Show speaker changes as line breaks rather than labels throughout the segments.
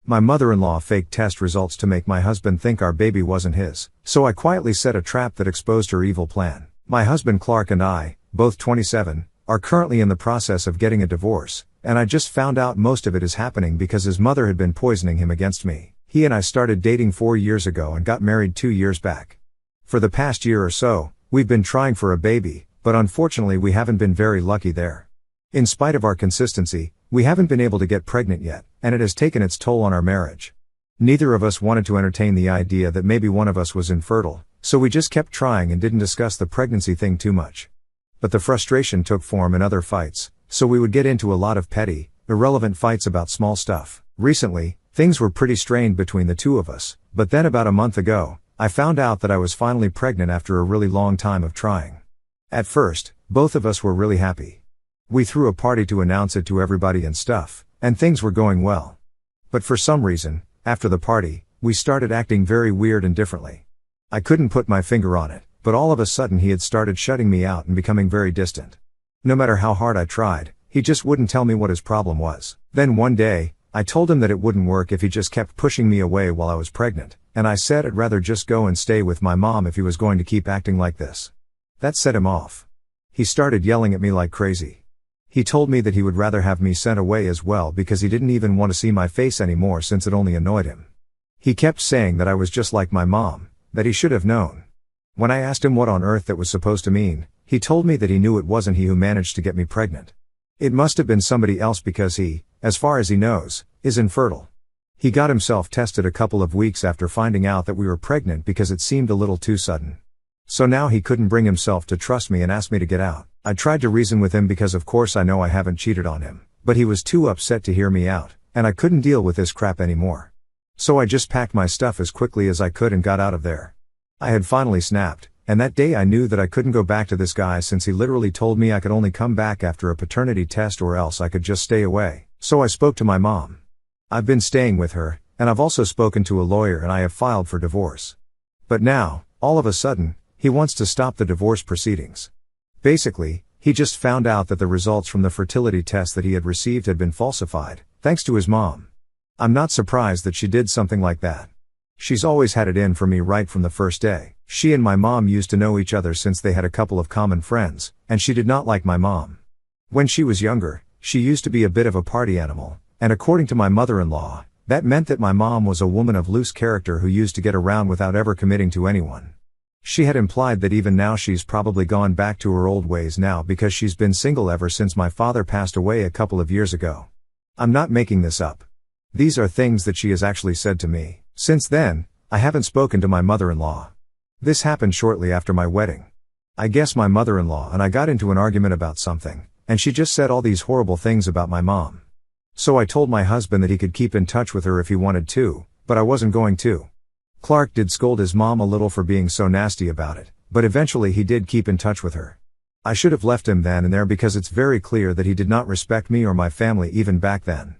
My mother-in-law faked test results to make my husband think our baby wasn't his, so I quietly set a trap that exposed her evil plan. My husband Clark and I, both 27, are currently in the process of getting a divorce, and I just found out most of it is happening because his mother had been poisoning him against me. He and I started dating 4 years ago and got married 2 years back. For the past year or so, we've been trying for a baby, but unfortunately we haven't been very lucky there. In spite of our consistency, we haven't been able to get pregnant yet, and it has taken its toll on our marriage. Neither of us wanted to entertain the idea that maybe one of us was infertile, so we just kept trying and didn't discuss the pregnancy thing too much. But the frustration took form in other fights, so we would get into a lot of petty, irrelevant fights about small stuff. Recently, things were pretty strained between the two of us, but then about a month ago, I found out that I was finally pregnant after a really long time of trying. At first, both of us were really happy. We threw a party to announce it to everybody and stuff, and things were going well. But for some reason, after the party, we started acting very weird and differently. I couldn't put my finger on it, but all of a sudden he had started shutting me out and becoming very distant. No matter how hard I tried, he just wouldn't tell me what his problem was. Then one day, I told him that it wouldn't work if he just kept pushing me away while I was pregnant, and I said I'd rather just go and stay with my mom if he was going to keep acting like this. That set him off. He started yelling at me like crazy. He told me that he would rather have me sent away as well because he didn't even want to see my face anymore since it only annoyed him. He kept saying that I was just like my mom, that he should have known. When I asked him what on earth that was supposed to mean, he told me that he knew it wasn't he who managed to get me pregnant. It must have been somebody else because he, as far as he knows, is infertile. He got himself tested a couple of weeks after finding out that we were pregnant because it seemed a little too sudden. So now he couldn't bring himself to trust me and asked me to get out. I tried to reason with him because of course I know I haven't cheated on him, but he was too upset to hear me out, and I couldn't deal with this crap anymore. So I just packed my stuff as quickly as I could and got out of there. I had finally snapped, and that day I knew that I couldn't go back to this guy since he literally told me I could only come back after a paternity test or else I could just stay away. So I spoke to my mom. I've been staying with her, and I've also spoken to a lawyer and I have filed for divorce. But now, all of a sudden, he wants to stop the divorce proceedings. Basically, he just found out that the results from the fertility test that he had received had been falsified, thanks to his mom. I'm not surprised that she did something like that. She's always had it in for me right from the first day. She and my mom used to know each other since they had a couple of common friends, and she did not like my mom. When she was younger, she used to be a bit of a party animal, and according to my mother-in-law, that meant that my mom was a woman of loose character who used to get around without ever committing to anyone. She had implied that even now she's probably gone back to her old ways now because she's been single ever since my father passed away a couple of years ago. I'm not making this up. These are things that she has actually said to me. Since then, I haven't spoken to my mother-in-law. This happened shortly after my wedding. I guess my mother-in-law and I got into an argument about something, and she just said all these horrible things about my mom. So I told my husband that he could keep in touch with her if he wanted to, but I wasn't going to. Clark did scold his mom a little for being so nasty about it, but eventually he did keep in touch with her. I should have left him then and there because it's very clear that he did not respect me or my family even back then.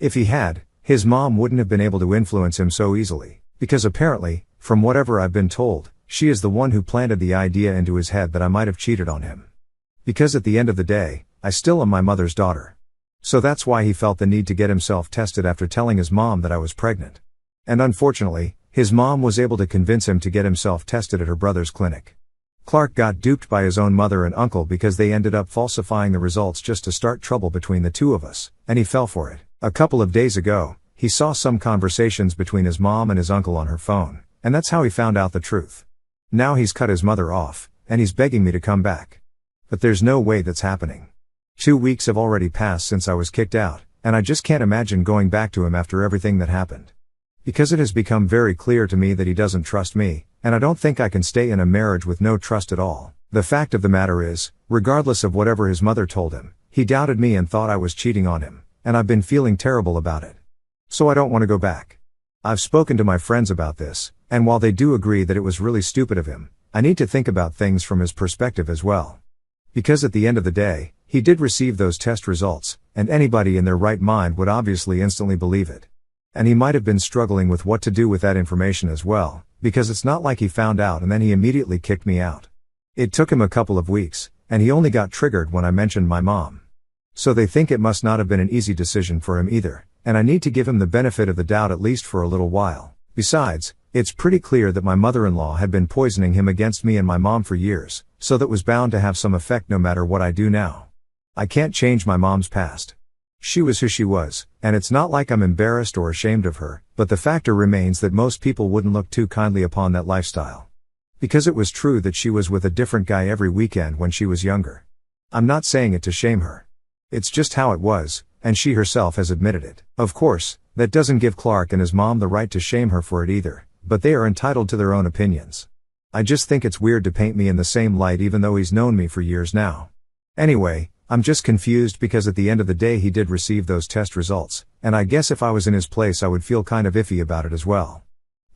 If he had, his mom wouldn't have been able to influence him so easily, because apparently, from whatever I've been told, she is the one who planted the idea into his head that I might have cheated on him. Because at the end of the day, I still am my mother's daughter. So that's why he felt the need to get himself tested after telling his mom that I was pregnant. And unfortunately, his mom was able to convince him to get himself tested at her brother's clinic. Clark got duped by his own mother and uncle because they ended up falsifying the results just to start trouble between the two of us, and he fell for it. A couple of days ago, he saw some conversations between his mom and his uncle on her phone, and that's how he found out the truth. Now he's cut his mother off, and he's begging me to come back. But there's no way that's happening. 2 weeks have already passed since I was kicked out, and I just can't imagine going back to him after everything that happened. Because it has become very clear to me that he doesn't trust me, and I don't think I can stay in a marriage with no trust at all. The fact of the matter is, regardless of whatever his mother told him, he doubted me and thought I was cheating on him, and I've been feeling terrible about it. So I don't want to go back. I've spoken to my friends about this, and while they do agree that it was really stupid of him, I need to think about things from his perspective as well. Because at the end of the day, he did receive those test results, and anybody in their right mind would obviously instantly believe it. And he might have been struggling with what to do with that information as well, because it's not like he found out and then he immediately kicked me out. It took him a couple of weeks, and he only got triggered when I mentioned my mom. So they think it must not have been an easy decision for him either, and I need to give him the benefit of the doubt at least for a little while. Besides, it's pretty clear that my mother-in-law had been poisoning him against me and my mom for years, so that was bound to have some effect no matter what I do now. I can't change my mom's past. She was who she was, and it's not like I'm embarrassed or ashamed of her, but the factor remains that most people wouldn't look too kindly upon that lifestyle. Because it was true that she was with a different guy every weekend when she was younger. I'm not saying it to shame her. It's just how it was, and she herself has admitted it. Of course, that doesn't give Clark and his mom the right to shame her for it either, but they are entitled to their own opinions. I just think it's weird to paint me in the same light even though he's known me for years now. Anyway, I'm just confused because at the end of the day he did receive those test results, and I guess if I was in his place I would feel kind of iffy about it as well.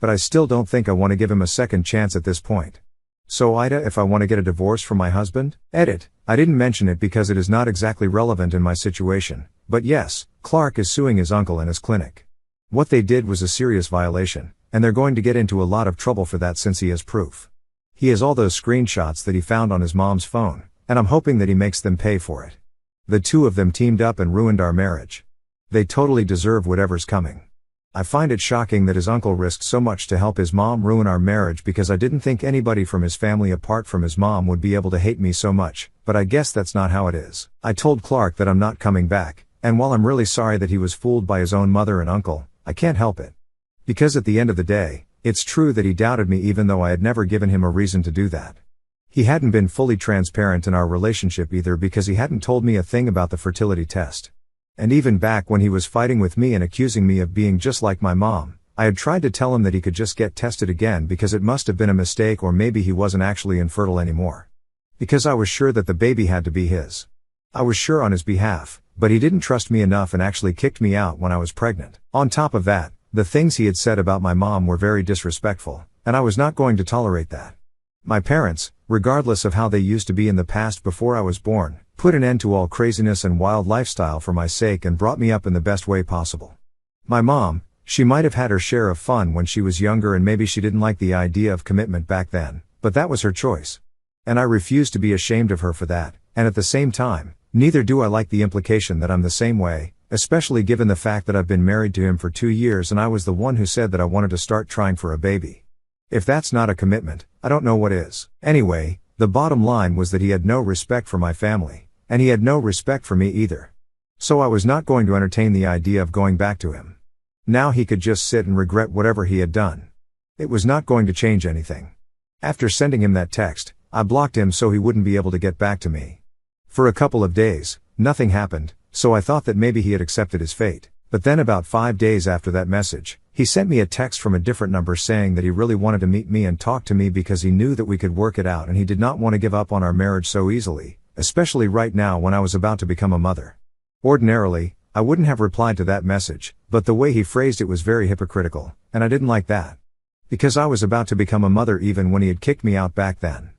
But I still don't think I want to give him a second chance at this point. So Ida, if I want to get a divorce from my husband? Edit. I didn't mention it because it is not exactly relevant in my situation, but yes, Clark is suing his uncle and his clinic. What they did was a serious violation, and they're going to get into a lot of trouble for that since he has proof. He has all those screenshots that he found on his mom's phone, and I'm hoping that he makes them pay for it. The two of them teamed up and ruined our marriage. They totally deserve whatever's coming. I find it shocking that his uncle risked so much to help his mom ruin our marriage because I didn't think anybody from his family apart from his mom would be able to hate me so much, but I guess that's not how it is. I told Clark that I'm not coming back, and while I'm really sorry that he was fooled by his own mother and uncle, I can't help it. Because at the end of the day, it's true that he doubted me even though I had never given him a reason to do that. He hadn't been fully transparent in our relationship either because he hadn't told me a thing about the fertility test. And even back when he was fighting with me and accusing me of being just like my mom, I had tried to tell him that he could just get tested again because it must have been a mistake or maybe he wasn't actually infertile anymore. Because I was sure that the baby had to be his. I was sure on his behalf, but he didn't trust me enough and actually kicked me out when I was pregnant. On top of that, the things he had said about my mom were very disrespectful, and I was not going to tolerate that. My parents, regardless of how they used to be in the past before I was born, put an end to all craziness and wild lifestyle for my sake and brought me up in the best way possible. My mom, she might have had her share of fun when she was younger and maybe she didn't like the idea of commitment back then, but that was her choice. And I refuse to be ashamed of her for that, and at the same time, neither do I like the implication that I'm the same way, especially given the fact that I've been married to him for 2 years and I was the one who said that I wanted to start trying for a baby. If that's not a commitment, I don't know what is. Anyway, the bottom line was that he had no respect for my family, and he had no respect for me either. So I was not going to entertain the idea of going back to him. Now he could just sit and regret whatever he had done. It was not going to change anything. After sending him that text, I blocked him so he wouldn't be able to get back to me. For a couple of days, nothing happened, so I thought that maybe he had accepted his fate. But then about 5 days after that message, he sent me a text from a different number saying that he really wanted to meet me and talk to me because he knew that we could work it out and he did not want to give up on our marriage so easily, especially right now when I was about to become a mother. Ordinarily, I wouldn't have replied to that message, but the way he phrased it was very hypocritical, and I didn't like that. Because I was about to become a mother even when he had kicked me out back then.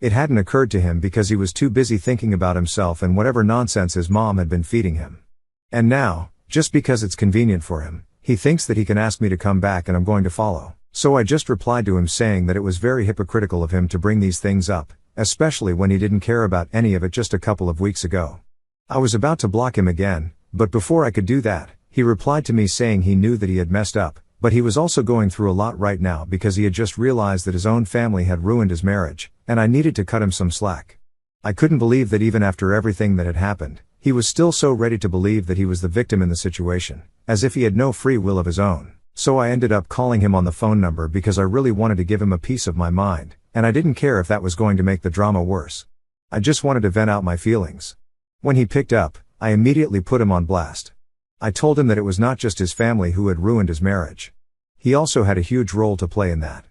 It hadn't occurred to him because he was too busy thinking about himself and whatever nonsense his mom had been feeding him. And now, just because it's convenient for him, he thinks that he can ask me to come back and I'm going to follow. So I just replied to him saying that it was very hypocritical of him to bring these things up, especially when he didn't care about any of it just a couple of weeks ago. I was about to block him again, but before I could do that, he replied to me saying he knew that he had messed up, but he was also going through a lot right now because he had just realized that his own family had ruined his marriage, and I needed to cut him some slack. I couldn't believe that even after everything that had happened, he was still so ready to believe that he was the victim in the situation, as if he had no free will of his own. So I ended up calling him on the phone number because I really wanted to give him a piece of my mind, and I didn't care if that was going to make the drama worse. I just wanted to vent out my feelings. When he picked up, I immediately put him on blast. I told him that it was not just his family who had ruined his marriage. He also had a huge role to play in that.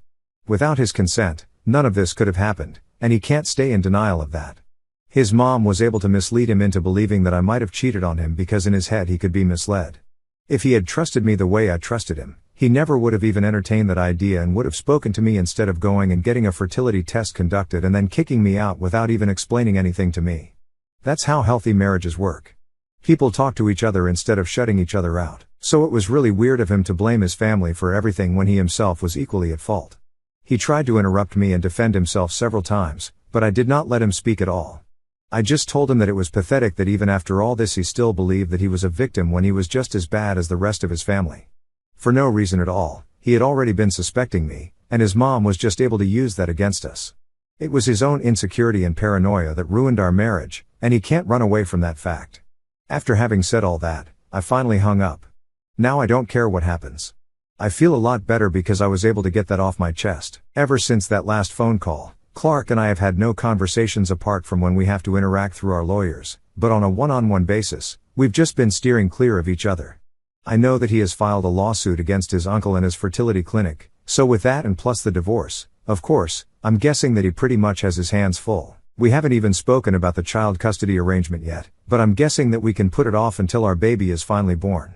Without his consent, none of this could have happened, and he can't stay in denial of that. His mom was able to mislead him into believing that I might have cheated on him because in his head he could be misled. If he had trusted me the way I trusted him, he never would have even entertained that idea and would have spoken to me instead of going and getting a fertility test conducted and then kicking me out without even explaining anything to me. That's how healthy marriages work. People talk to each other instead of shutting each other out, so it was really weird of him to blame his family for everything when he himself was equally at fault. He tried to interrupt me and defend himself several times, but I did not let him speak at all. I just told him that it was pathetic that even after all this he still believed that he was a victim when he was just as bad as the rest of his family. For no reason at all, he had already been suspecting me, and his mom was just able to use that against us. It was his own insecurity and paranoia that ruined our marriage, and he can't run away from that fact. After having said all that, I finally hung up. Now I don't care what happens. I feel a lot better because I was able to get that off my chest. Ever since that last phone call, Clark and I have had no conversations apart from when we have to interact through our lawyers, but on a one-on-one basis, we've just been steering clear of each other. I know that he has filed a lawsuit against his uncle and his fertility clinic, so with that and plus the divorce, of course, I'm guessing that he pretty much has his hands full. We haven't even spoken about the child custody arrangement yet, but I'm guessing that we can put it off until our baby is finally born.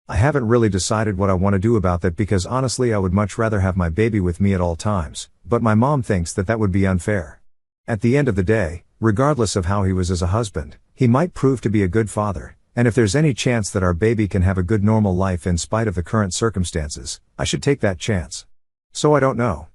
I haven't really decided what I want to do about that because honestly I would much rather have my baby with me at all times, but my mom thinks that that would be unfair. At the end of the day, regardless of how he was as a husband, he might prove to be a good father, and if there's any chance that our baby can have a good normal life in spite of the current circumstances, I should take that chance. So I don't know.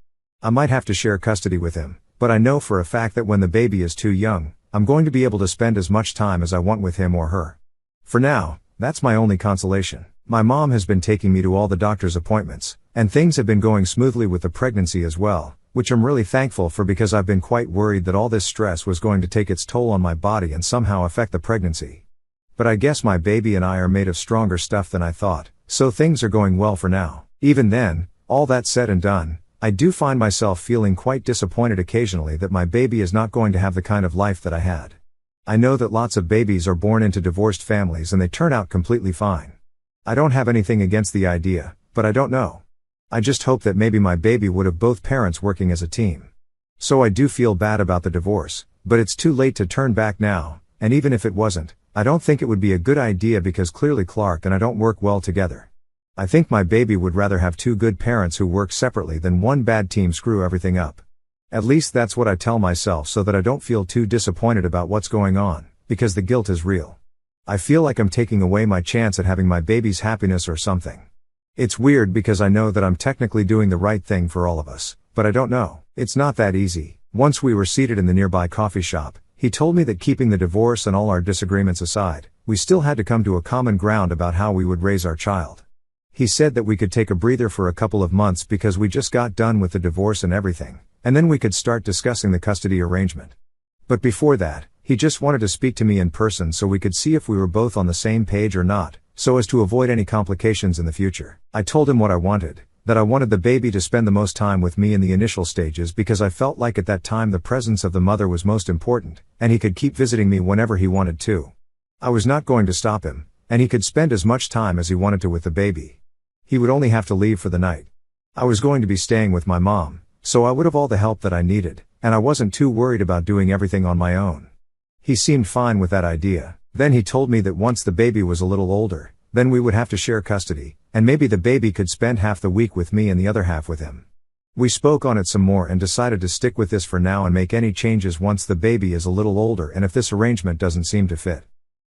I might have to share custody with him, but I know for a fact that when the baby is too young, I'm going to be able to spend as much time as I want with him or her. For now, that's my only consolation. My mom has been taking me to all the doctor's appointments, and things have been going smoothly with the pregnancy as well, which I'm really thankful for because I've been quite worried that all this stress was going to take its toll on my body and somehow affect the pregnancy. But I guess my baby and I are made of stronger stuff than I thought, so things are going well for now. Even then, all that said and done, I do find myself feeling quite disappointed occasionally that my baby is not going to have the kind of life that I had. I know that lots of babies are born into divorced families and they turn out completely fine. I don't have anything against the idea, but I don't know. I just hope that maybe my baby would have both parents working as a team. So I do feel bad about the divorce, but it's too late to turn back now, and even if it wasn't, I don't think it would be a good idea because clearly Clark and I don't work well together. I think my baby would rather have two good parents who work separately than one bad team screw everything up. At least that's what I tell myself so that I don't feel too disappointed about what's going on, because the guilt is real. I feel like I'm taking away my chance at having my baby's happiness or something. It's weird because I know that I'm technically doing the right thing for all of us, but I don't know. It's not that easy. Once we were seated in the nearby coffee shop, he told me that keeping the divorce and all our disagreements aside, we still had to come to a common ground about how we would raise our child. He said that we could take a breather for a couple of months because we just got done with the divorce and everything, and then we could start discussing the custody arrangement. But before that, he just wanted to speak to me in person so we could see if we were both on the same page or not, so as to avoid any complications in the future. I told him what I wanted, that I wanted the baby to spend the most time with me in the initial stages because I felt like at that time the presence of the mother was most important, and he could keep visiting me whenever he wanted to. I was not going to stop him, and he could spend as much time as he wanted to with the baby. He would only have to leave for the night. I was going to be staying with my mom, so I would have all the help that I needed, and I wasn't too worried about doing everything on my own. He seemed fine with that idea. Then he told me that once the baby was a little older, then we would have to share custody, and maybe the baby could spend half the week with me and the other half with him. We spoke on it some more and decided to stick with this for now and make any changes once the baby is a little older and if this arrangement doesn't seem to fit.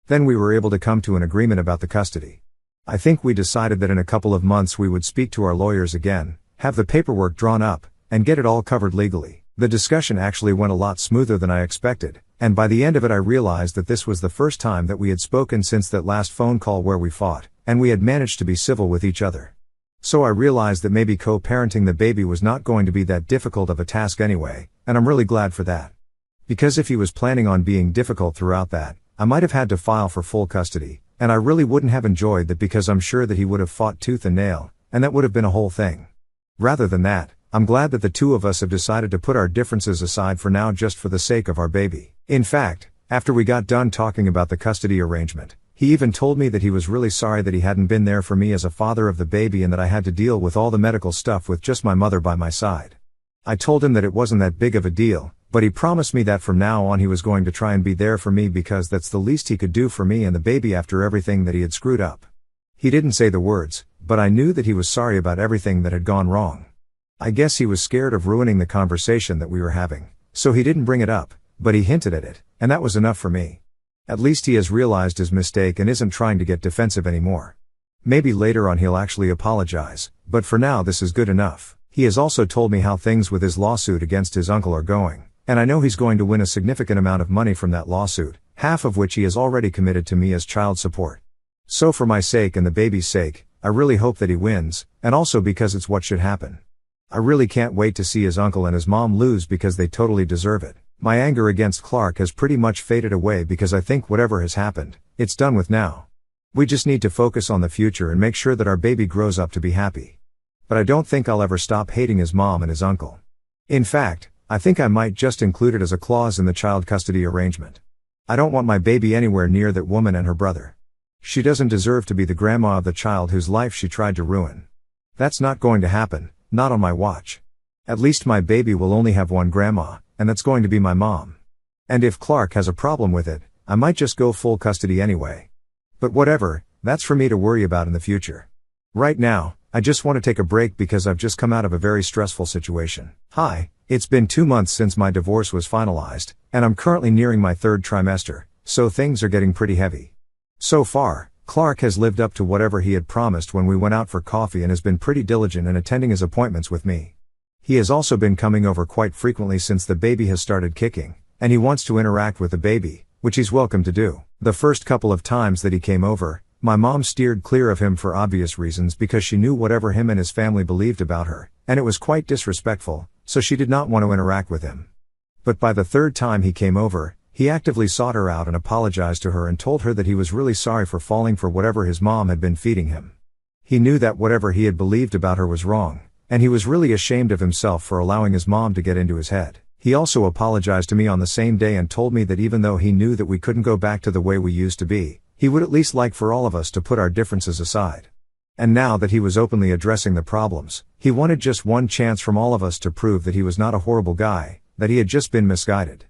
Then we were able to come to an agreement about the custody. I think we decided that in a couple of months we would speak to our lawyers again, have the paperwork drawn up, and get it all covered legally. The discussion actually went a lot smoother than I expected, and by the end of it I realized that this was the first time that we had spoken since that last phone call where we fought, and we had managed to be civil with each other. So I realized that maybe co-parenting the baby was not going to be that difficult of a task anyway, and I'm really glad for that. Because if he was planning on being difficult throughout that, I might have had to file for full custody, and I really wouldn't have enjoyed that because I'm sure that he would have fought tooth and nail, and that would have been a whole thing. Rather than that, I'm glad that the two of us have decided to put our differences aside for now just for the sake of our baby. In fact, after we got done talking about the custody arrangement, he even told me that he was really sorry that he hadn't been there for me as a father of the baby and that I had to deal with all the medical stuff with just my mother by my side. I told him that it wasn't that big of a deal, but he promised me that from now on he was going to try and be there for me because that's the least he could do for me and the baby after everything that he had screwed up. He didn't say the words, but I knew that he was sorry about everything that had gone wrong. I guess he was scared of ruining the conversation that we were having, so he didn't bring it up, but he hinted at it, and that was enough for me. At least he has realized his mistake and isn't trying to get defensive anymore. Maybe later on he'll actually apologize, but for now this is good enough. He has also told me how things with his lawsuit against his uncle are going, and I know he's going to win a significant amount of money from that lawsuit, half of which he has already committed to me as child support. So for my sake and the baby's sake, I really hope that he wins, and also because it's what should happen. I really can't wait to see his uncle and his mom lose because they totally deserve it. My anger against Clark has pretty much faded away because I think whatever has happened, it's done with now. We just need to focus on the future and make sure that our baby grows up to be happy. But I don't think I'll ever stop hating his mom and his uncle. In fact, I think I might just include it as a clause in the child custody arrangement. I don't want my baby anywhere near that woman and her brother. She doesn't deserve to be the grandma of the child whose life she tried to ruin. That's not going to happen, not on my watch. At least my baby will only have one grandma, and that's going to be my mom. And if Clark has a problem with it, I might just go full custody anyway. But whatever, that's for me to worry about in the future. Right now, I just want to take a break because I've just come out of a very stressful situation. Hi, it's been 2 months since my divorce was finalized, and I'm currently nearing my 3rd trimester, so things are getting pretty heavy. So far, Clark has lived up to whatever he had promised when we went out for coffee and has been pretty diligent in attending his appointments with me. He has also been coming over quite frequently since the baby has started kicking, and he wants to interact with the baby, which he's welcome to do. The first couple of times that he came over, my mom steered clear of him for obvious reasons because she knew whatever him and his family believed about her, and it was quite disrespectful, so she did not want to interact with him. But by the 3rd time he came over, he actively sought her out and apologized to her and told her that he was really sorry for falling for whatever his mom had been feeding him. He knew that whatever he had believed about her was wrong, and he was really ashamed of himself for allowing his mom to get into his head. He also apologized to me on the same day and told me that even though he knew that we couldn't go back to the way we used to be, he would at least like for all of us to put our differences aside. And now that he was openly addressing the problems, he wanted just one chance from all of us to prove that he was not a horrible guy, that he had just been misguided.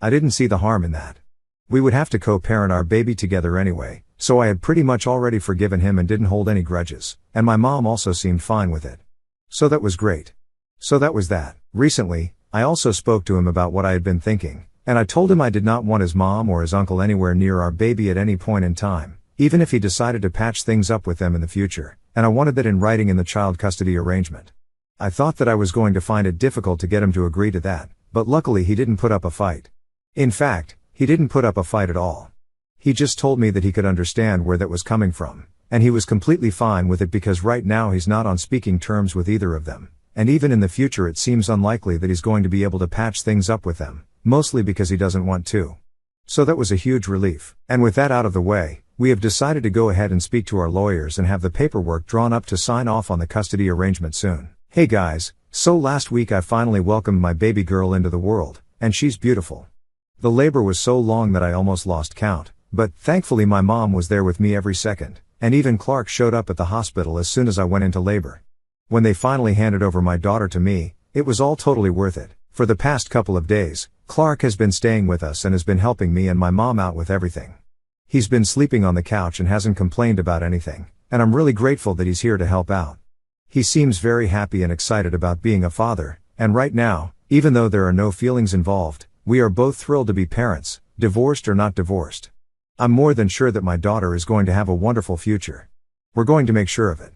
I didn't see the harm in that. We would have to co-parent our baby together anyway, so I had pretty much already forgiven him and didn't hold any grudges, and my mom also seemed fine with it. So that was great. So that was that. Recently, I also spoke to him about what I had been thinking, and I told him I did not want his mom or his uncle anywhere near our baby at any point in time, even if he decided to patch things up with them in the future, and I wanted that in writing in the child custody arrangement. I thought that I was going to find it difficult to get him to agree to that, but luckily he didn't put up a fight. In fact, he didn't put up a fight at all. He just told me that he could understand where that was coming from, and he was completely fine with it because right now he's not on speaking terms with either of them, and even in the future it seems unlikely that he's going to be able to patch things up with them, mostly because he doesn't want to. So that was a huge relief. And with that out of the way, we have decided to go ahead and speak to our lawyers and have the paperwork drawn up to sign off on the custody arrangement soon. Hey guys, so last week I finally welcomed my baby girl into the world, and she's beautiful. The labor was so long that I almost lost count, but thankfully my mom was there with me every second, and even Clark showed up at the hospital as soon as I went into labor. When they finally handed over my daughter to me, it was all totally worth it. For the past couple of days, Clark has been staying with us and has been helping me and my mom out with everything. He's been sleeping on the couch and hasn't complained about anything, and I'm really grateful that he's here to help out. He seems very happy and excited about being a father, and right now, even though there are no feelings involved, we are both thrilled to be parents, divorced or not divorced. I'm more than sure that my daughter is going to have a wonderful future. We're going to make sure of it.